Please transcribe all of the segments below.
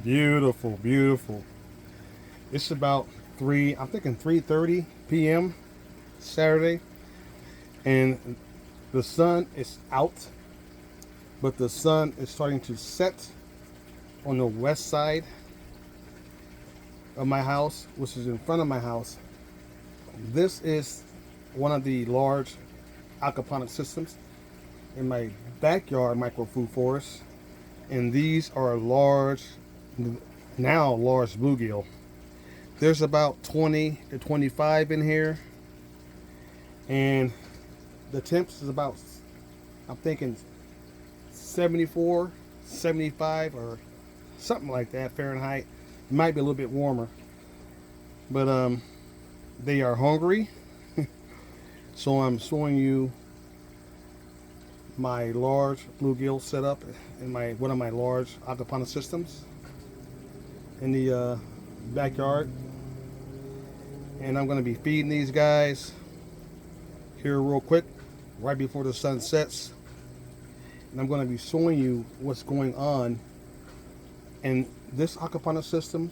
Beautiful, beautiful. It's about I'm thinking 3:30 p.m. Saturday, and the sun is out, but the sun is starting to set on the west side of my house, which is in front of my house. This is one of the large aquaponic systems in my backyard micro food forest, and these are now large bluegill. There's about 20 to 25 in here, and the temps is about, I'm thinking 74, 75, or something like that Fahrenheit. It might be a little bit warmer, but they are hungry. So I'm showing you my large bluegill setup in one of my large aquaponic systems in the backyard, and I'm going to be feeding these guys here real quick right before the sun sets, and I'm going to be showing you what's going on in this aquaponic system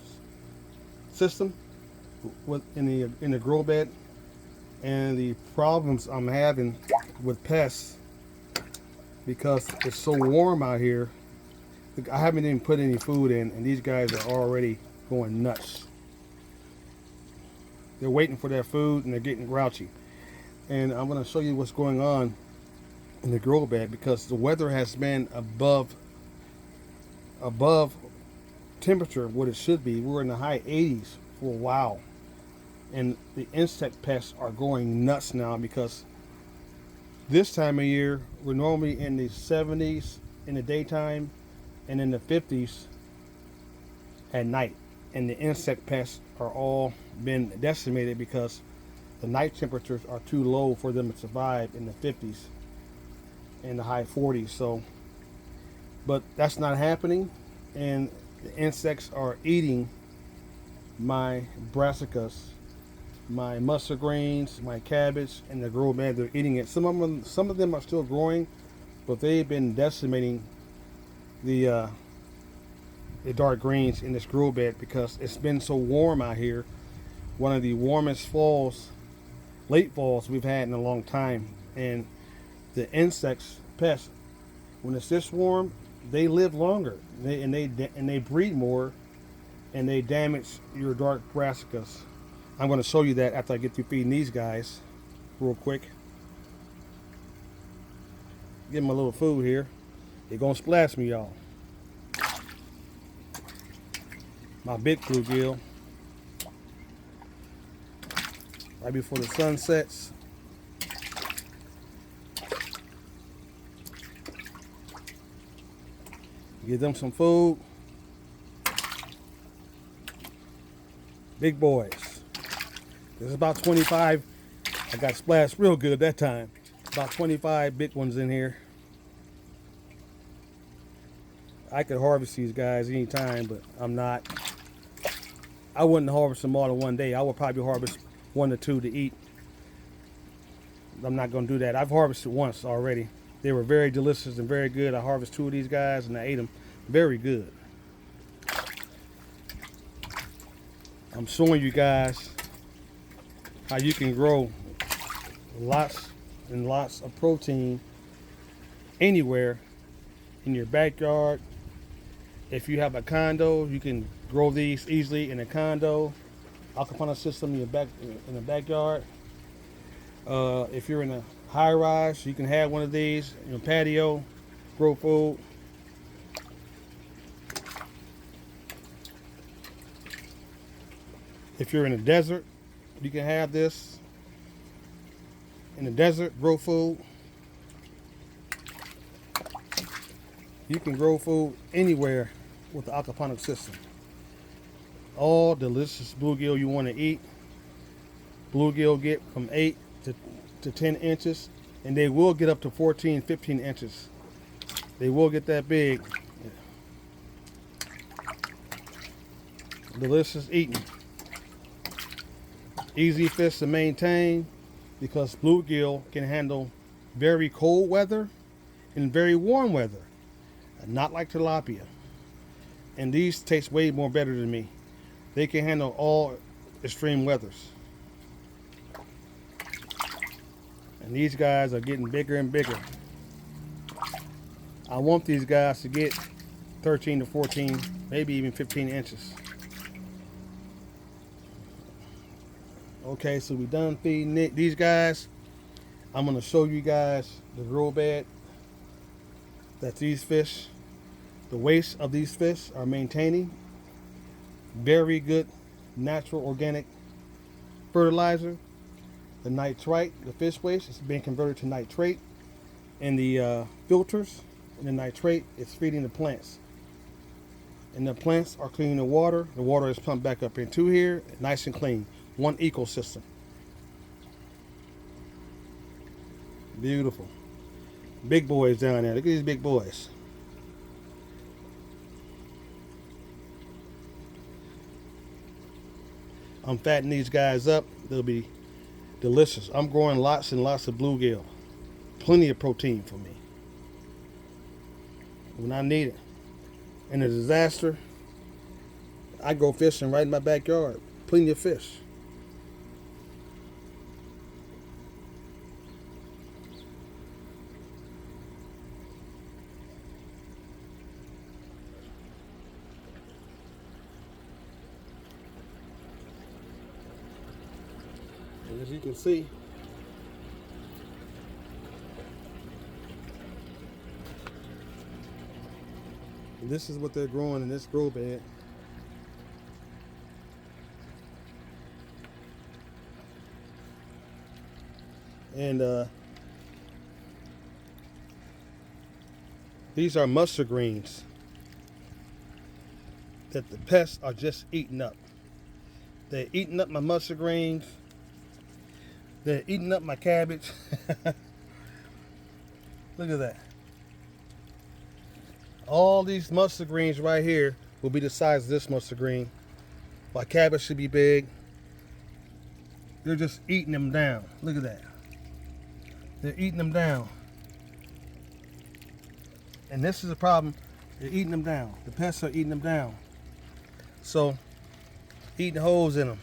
in the grow bed, and the problems I'm having with pests because it's so warm out here. I haven't even put any food in, and these guys are already going nuts. They're waiting for their food, and they're getting grouchy. And I'm going to show you what's going on in the grow bed because the weather has been above temperature what it should be. We're in the high 80s for a while, and the insect pests are going nuts now because this time of year we're normally in the 70s in the daytime and in the 50s at night, and the insect pests are all been decimated because the night temperatures are too low for them to survive in the 50s and the high 40s. So, but that's not happening, and the insects are eating my brassicas, my mustard greens, my cabbage, and the grow bed. They're eating it. Some of them are still growing, but they've been decimating the dark greens in this grow bed because it's been so warm out here. One of the warmest late falls we've had in a long time, and the insects, pests, when it's this warm, they live longer, and they breed more, and they damage your dark brassicas. I'm going to show you that after I get through feeding these guys real quick. Give them a little food here. They're going to splash me, y'all. My big bluegill. Right before the sun sets. Give them some food. Big boys. There's about 25. I got splashed real good that time. About 25 big ones in here. I could harvest these guys anytime, but I'm not. I wouldn't harvest them all in one day. I would probably harvest 1 or 2 to eat. I'm not going to do that. I've harvested once already. They were very delicious and very good. I harvested 2 of these guys and I ate them. Very good. I'm showing you guys how you can grow lots and lots of protein anywhere in your backyard. If you have a condo, you can grow these easily in a condo, aquaponic system in the backyard. If you're in a high rise, you can have one of these in your patio, grow food. If you're in a desert, you can have this in the desert, grow food. You can grow food anywhere with the aquaponic system. All delicious bluegill you want to eat. Bluegill get from 8 to 10 inches, and they will get up to 14, 15 inches. They will get that big. Delicious eating. Easy fish to maintain because bluegill can handle very cold weather and very warm weather. Not like tilapia. And these taste way more better than me. They can handle all extreme weathers. And these guys are getting bigger and bigger. I want these guys to get 13 to 14, maybe even 15 inches. Okay, so we're done feeding these guys. I'm going to show you guys the grow bed that these fish, the waste of these fish are maintaining. Very good natural organic fertilizer. The nitrite, the fish waste, is being converted to nitrate in the filters, and the nitrate is feeding the plants. And the plants are cleaning the water. The water is pumped back up into here, nice and clean. One ecosystem. Beautiful. Big boys down there. Look at these big boys. I'm fattening these guys up. They'll be delicious. I'm growing lots and lots of bluegill. Plenty of protein for me when I need it. In a disaster, I go fishing right in my backyard. Plenty of fish. And as you can see, this is what they're growing in this grow bed. And these are mustard greens that the pests are just eating up. They're eating up my mustard greens. They're eating up my cabbage. Look at that. All these mustard greens right here will be the size of this mustard green. My cabbage should be big. They're just eating them down. Look at that. They're eating them down. And this is the problem. They're eating them down. The pests are eating them down. So, eating holes in them.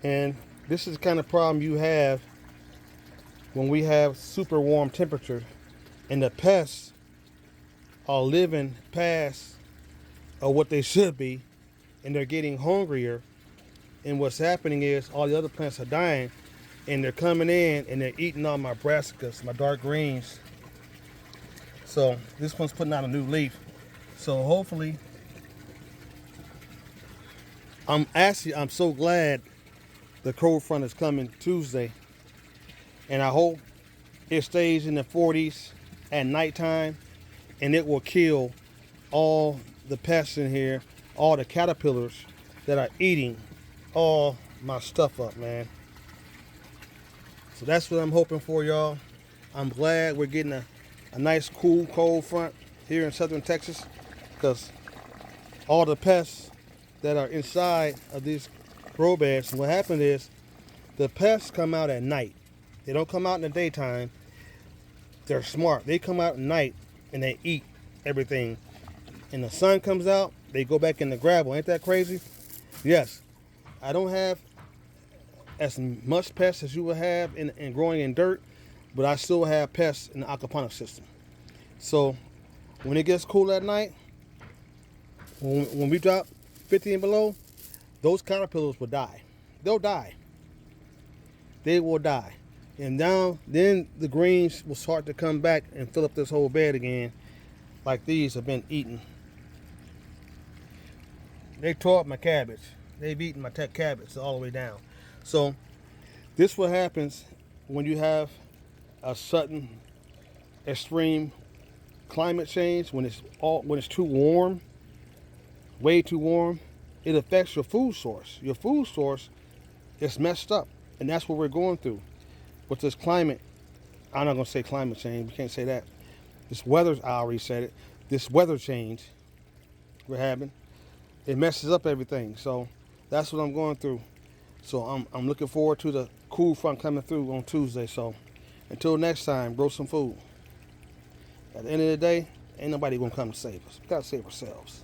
And this is the kind of problem you have when we have super warm temperatures and the pests are living past what they should be, and they're getting hungrier. And what's happening is all the other plants are dying, and they're coming in and they're eating all my brassicas, my dark greens. So this one's putting out a new leaf. So hopefully, I'm so glad the cold front is coming Tuesday, and I hope it stays in the 40s at nighttime, and it will kill all the pests in here, all the caterpillars that are eating all my stuff up, man. So that's what I'm hoping for, y'all. I'm glad we're getting a nice cool cold front here in southern Texas, because all the pests that are inside of these grow beds, what happened is the pests come out at night. They don't come out in the daytime. They're smart. They come out at night and they eat everything. And the sun comes out, they go back in the gravel. Ain't that crazy? Yes. I don't have as much pests as you would have in growing in dirt, but I still have pests in the aquaponics system. So when it gets cool at night, when we drop 50 and below, those caterpillars will die. They'll die. They will die. And now, then the greens will start to come back and fill up this whole bed again, like these have been eaten. They tore up my cabbage. They've eaten my cabbage all the way down. So this what happens when you have a sudden extreme climate change, when it's too warm, way too warm. It affects your food source. Your food source is messed up, and that's what we're going through with this climate. I'm not gonna say climate change. We can't say that. This weather, I already said it. This weather change we're having, it messes up everything. So that's what I'm going through. So I'm looking forward to the cool front coming through on Tuesday. So until next time, grow some food. At the end of the day, ain't nobody gonna come to save us. We gotta save ourselves.